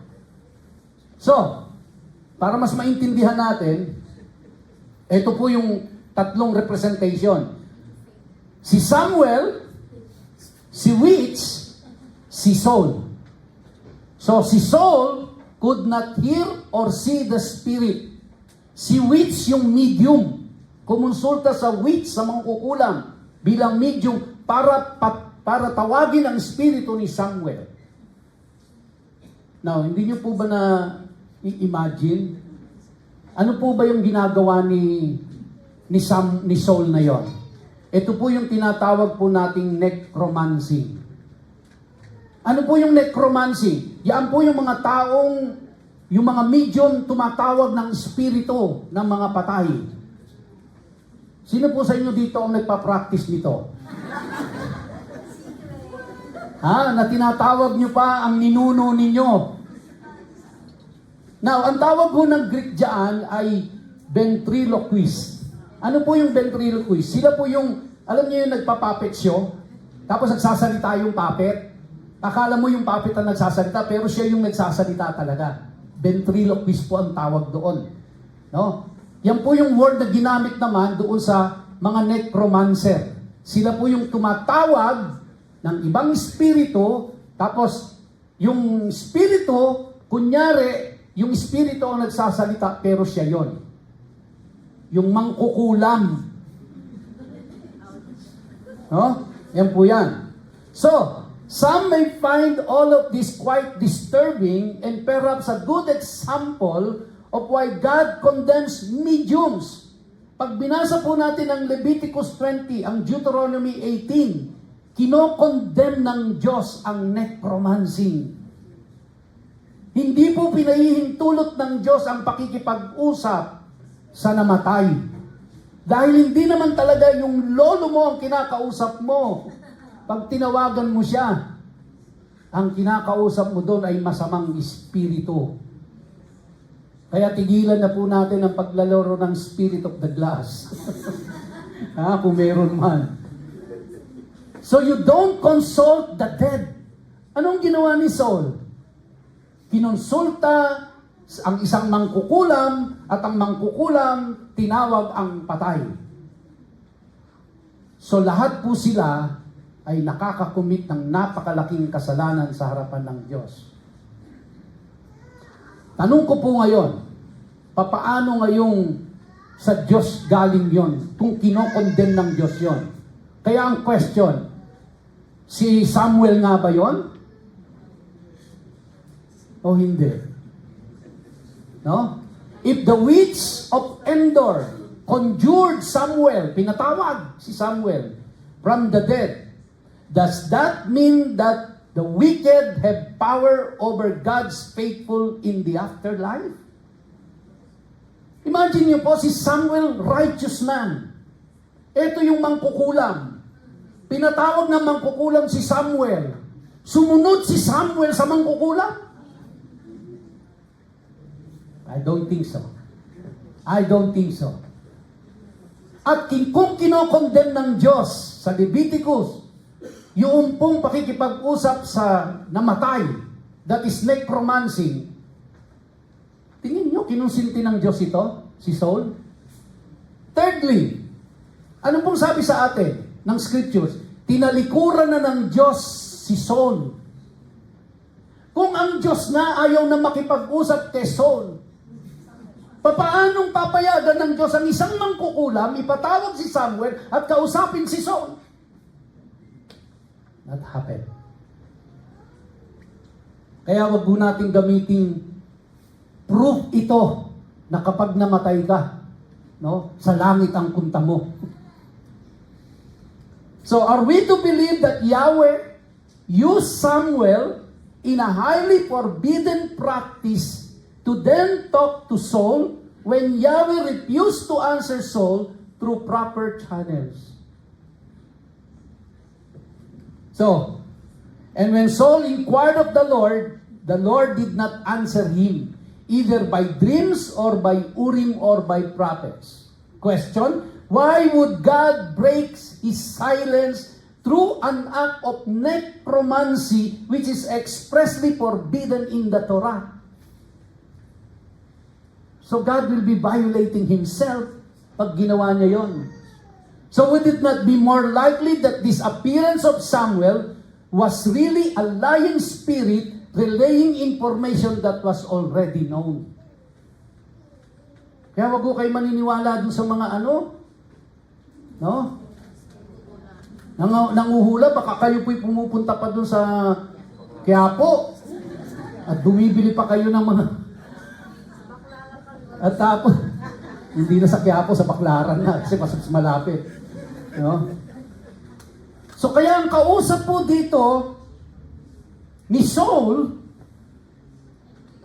So, para mas maintindihan natin, ito po yung tatlong representation. Si Samuel, si witch, si Saul. So, si Saul could not hear or see the spirit. Si witch yung medium. Kumonsulta sa witch, sa mangkukulam, bilang medium para tawagin ang espiritu ni Samuel. Now, hindi niyo po ba na i-imagine? Ano po ba yung ginagawa ni Saul na yon? Ito po yung tinatawag po nating necromancy. Ano po yung necromancy? Yan po yung mga taong, yung mga medium tumatawag ng espiritu ng mga patay. Sino po sa inyo dito ang nagpa-practice nito? Na tinatawag nyo pa ang ninuno ninyo. Now, ang tawag po ng Greek dyan ay ventriloquist. Ano po yung ventriloquist? Sila po yung, alam niyo yung nagpa-puppet show, tapos nagsasalita yung puppet. Akala mo yung puppet ang nagsasalita, pero siya yung nagsasalita talaga. Ventriloquist po ang tawag doon. No? Yan po yung word na ginamit naman doon sa mga necromancer. Sila po yung tumatawag ng ibang espiritu, tapos yung espiritu, kunyari, yung espiritu ang nagsasalita, pero siya yon. Yung mangkukulam. No? Yan po yan. So, some may find all of this quite disturbing and perhaps a good example of why God condemns mediums. Pag binasa po natin ang Leviticus 20, ang Deuteronomy 18, kinokondemn ng Diyos ang necromancy. Hindi po pinahihintulot ng Diyos ang pakikipag-usap sa namatay. Dahil hindi naman talaga yung lolo mo ang kinakausap mo. Pag tinawagan mo siya, ang kinakausap mo doon ay masamang espiritu. Kaya tigilan na po natin ang paglalaro ng spirit of the glass. Kung meron man. So you don't consult the dead. Anong ginawa ni Saul? Kinonsulta ang isang mangkukulam at ang mangkukulam tinawag ang patay. So lahat po sila ay nakakakumit ng napakalaking kasalanan sa harapan ng Diyos. Tanong ko po ngayon, papaano ngayong sa Diyos galing yon kung kinokondemn ng Diyos yon? Kaya ang question, si Samuel nga ba yon? O hindi? No? If the witch of Endor conjured Samuel, pinatawag si Samuel from the dead, does that mean that the wicked have power over God's faithful in the afterlife? Imagine niyo po si Samuel, righteous man. Ito yung mangkukulam. Pinatawag ng mangkukulam si Samuel. Sumunod si Samuel sa mangkukulam? I don't think so. I don't think so. At kung kinokondemn ng Diyos sa Leviticus, yung pong pakikipag-usap sa namatay, that is necromancy, tingin nyo, kinonsinti ng Diyos ito, si Saul? Thirdly, ano pong sabi sa atin ng scriptures? Tinalikuran na ng Diyos si Saul. Kung ang Diyos na ayaw na makipag-usap kay Saul, papaanong papayagan ng Diyos ang isang mangkukulam, ipatawag si Samuel at kausapin si Saul? Not happen. Kaya wag po natin gamitin proof ito na kapag namatay ka, no, sa langit ang punta mo. So are we to believe that Yahweh used Samuel in a highly forbidden practice to then talk to Saul when Yahweh refused to answer Saul through proper channels? So, and when Saul inquired of the Lord did not answer him, either by dreams or by Urim or by prophets. Question, why would God break His silence through an act of necromancy which is expressly forbidden in the Torah? So God will be violating Himself pag ginawa niya yon. So would it not be more likely that this appearance of Samuel was really a lying spirit relaying information that was already known? Kaya wag ko kayo maniniwala dun sa mga no? Nanguhula, baka kayo po'y pumupunta pa dun sa Quiapo at bumibili pa kayo ng mga at tapos, hindi na sa Quiapo, sa Baclaran na, kasi mas malapit. No? So kaya ang kausap po dito ni Saul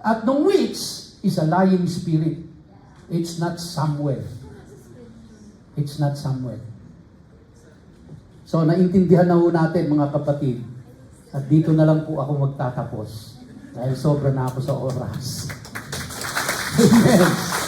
at ng witch is a lying spirit. It's not Samuel. It's not Samuel. So naintindihan na ho natin mga kapatid. At dito na lang po ako magtatapos. Dahil sobra na ako sa oras. Amen.